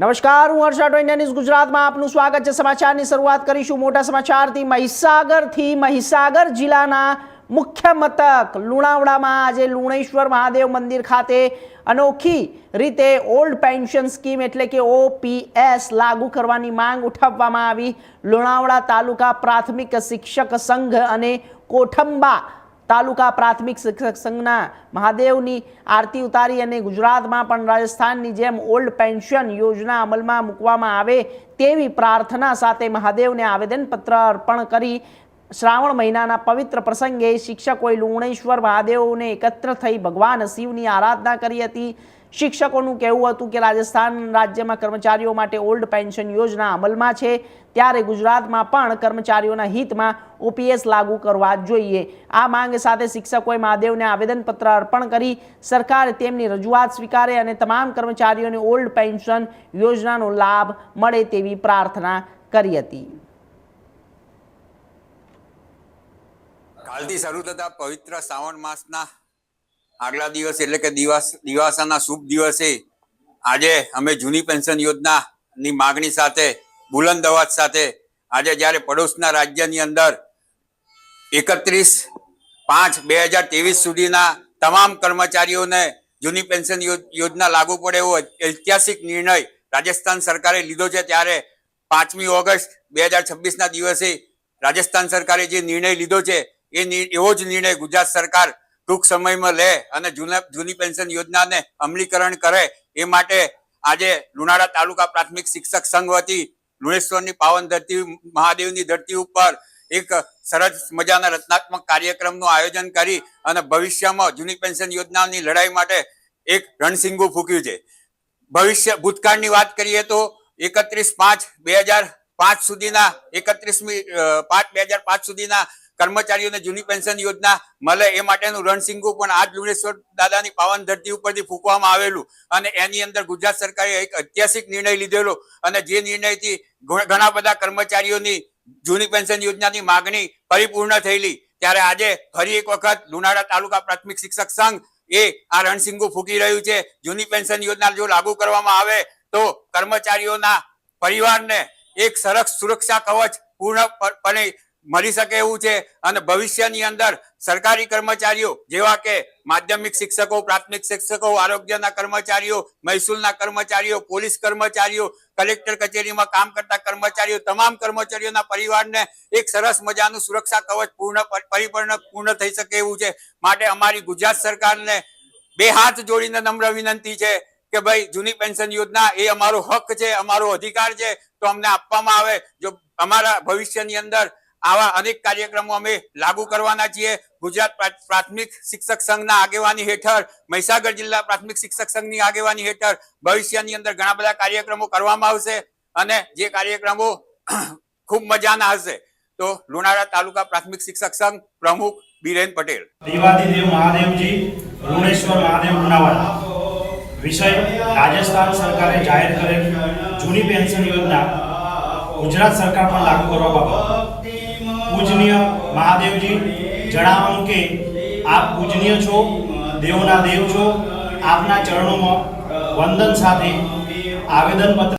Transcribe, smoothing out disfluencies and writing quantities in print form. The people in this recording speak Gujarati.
નમસ્કાર, હું હર્ષ રાઠોડ, ઇન્ડિયા ન્યૂઝ ગુજરાતમાં આપનું સ્વાગત છે। સમાચારની શરૂઆત કરીશું મોટા સમાચારથી। મહીસાગર જિલ્લાના મુખ્ય મથક લુણાવાડામાં આજે લુણેશ્વર મહાદેવ મંદિર ખાતે અનોખી રીતે ઓલ્ડ પેન્શન સ્કીમ એટલે કે OPS લાગુ કરવાની માંગ ઉઠાવવામાં આવી। લુણાવાડા તાલુકા પ્રાથમિક શિક્ષક સંઘ અને કોઠંબા તાલુકા પ્રાથમિક શિક્ષક સંઘના મહાદેવની આરતી ઉતારી અને ગુજરાતમાં પણ રાજસ્થાનની જેમ ઓલ્ડ પેન્શન યોજના અમલમાં મૂકવામાં આવે તેવી પ્રાર્થના સાથે મહાદેવને આવેદનપત્ર અર્પણ કરી શ્રાવણ મહિનાના પવિત્ર પ્રસંગે શિક્ષકોએ લુણેશ્વર મહાદેવને એકત્ર થઈ ભગવાન શિવની આરાધના કરી હતી। શિક્ષકોનું કહેવું હતું કે રાજસ્થાન રાજ્યમાં કર્મચારીઓ માટે ઓલ્ડ પેન્શન યોજના અમલમાં છે, ત્યારે ગુજરાતમાં પણ કર્મચારીઓના હિતમાં OPS લાગુ કરવા જોઈએ। આ માંગ સાથે શિક્ષકોએ મહાદેવને આવેદનપત્ર અર્પણ કરી સરકારે તેમની રજૂઆત સ્વીકારે અને તમામ કર્મચારીઓને ઓલ્ડ પેન્શન યોજનાનો લાભ મળે તેવી પ્રાર્થના કરી હતી। કાલથી શરૂ થતા પવિત્ર શ્રાવણ માસના આગલા દિવસ એટલે કે દિવાસાના શુભ દિવસે આજે અમે જૂની પેન્શન યોજનાની માગણી સાથે બુલંદ અવાજ સાથે આજે જ્યારે પડોશના રાજ્યની અંદર 31/5/2023 સુધીના તમામ કર્મચારીઓને જૂની પેન્શન યોજના લાગુ પડે એવો ઐતિહાસિક નિર્ણય રાજસ્થાન સરકારે લીધો છે, ત્યારે 5મી ઓગસ્ટ 2026ના દિવસે રાજસ્થાન સરકારે જે નિર્ણય લીધો છે એવો જ નિર્ણય ગુજરાત સરકાર ટૂંક સમયમાં લે અને જૂની પેન્શન યોજનાને અમલીકરણ કરે એ માટે આજે લુણાવાડા તાલુકા પ્રાથમિક શિક્ષક સંઘ વતી લુણેશ્વરની પાવન ધરતી મહાદેવની ધરતી ઉપર એક સરસ મજાના રચનાત્મક કાર્યક્રમનું આયોજન કરી અને ભવિષ્યમાં જૂની પેન્શન યોજનાની લડાઈ માટે એક રણસિંગુ ફૂક્યું છે। ભૂતકાળની વાત કરીએ તો 31/5/2005 સુધીના 31/5/2005 સુધીના કર્મચારીઓને જૂની પેન્શન યોજના મળે એ માટેનું રણસિંગુ પણ આજ લુણેશ્વર દાદાની પાવન ધરતી ઉપરથી ફૂંકવામાં આવેલું અને એની અંદર ગુજરાત સરકારે એક ઐતિહાસિક નિર્ણય લીધેલો અને જે નિર્ણયથી ઘણા બધા કર્મચારીઓની જૂની પેન્શન યોજનાની માગણી પરિપૂર્ણ થયેલી, ત્યારે આજે ફરી એક વખત લુણાવાડા તાલુકા પ્રાથમિક શિક્ષક સંઘ એ આ રણસિંગુ ફૂંકી રહ્યું છે। જૂની પેન્શન યોજના જો લાગુ કરવામાં આવે તો કર્મચારીઓના પરિવારને એક સરસ સુરક્ષા કવચ પૂર્ણપણે મળી શકે એવું છે અને ભવિષ્યની અંદર સરકારી કર્મચારીઓ જેવા કે માધ્યમિક શિક્ષકો, પ્રાથમિક શિક્ષકો, આરોગ્યના કર્મચારીઓ, મહેસૂલના કર્મચારીઓ, પોલીસ કર્મચારીઓ, કલેક્ટર કચેરીમાં કામ કરતા કર્મચારીઓ, તમામ કર્મચારીઓના પરિવારને એક સરસ મજાનું સુરક્ષા કવચ પૂર્ણ થઈ શકે એવું છે। માટે અમારી ગુજરાત સરકારને બે હાથ જોડીને નમ્ર વિનંતી છે કે ભાઈ જૂની પેન્શન યોજના એ અમારો હક છે, અમારો અધિકાર છે, તો અમને આપવામાં આવે। જો અમારા ભવિષ્યની અંદર આવા અનેક કાર્યક્રમો અમે લાગુ કરવાના છીએ। ગુજરાત પ્રાથમિક શિક્ષક સંઘના આગેવાની હેઠળ, મહીસાગર જિલ્લા પ્રાથમિક શિક્ષક સંઘની આગેવાની હેઠળ ભવિષ્યની અંદર ઘણા બધા કાર્યક્રમો કરવામાં આવશે અને જે કાર્યક્રમો ખૂબ મજાના હશે। તો લુણાવાડા તાલુકા પ્રાથમિક શિક્ષક સંઘ પ્રમુખ બીરેન પટેલ। દેવાદિદેવ મહાદેવજી લુણેશ્વર મહાદેવ લુણાવાડા। વિષય રાજસ્થાન સરકારે જાહેર કરેલ જૂની પેન્શન યોજના ગુજરાત સરકાર પર લાગુ કરવા બાબત પૂજનીય મહાદેવજી જણાવવાનું કે આપ પૂજનીય છો, દેવના દેવ છો। આપના ચરણોમાં વંદન સાથે આવેદનપત્ર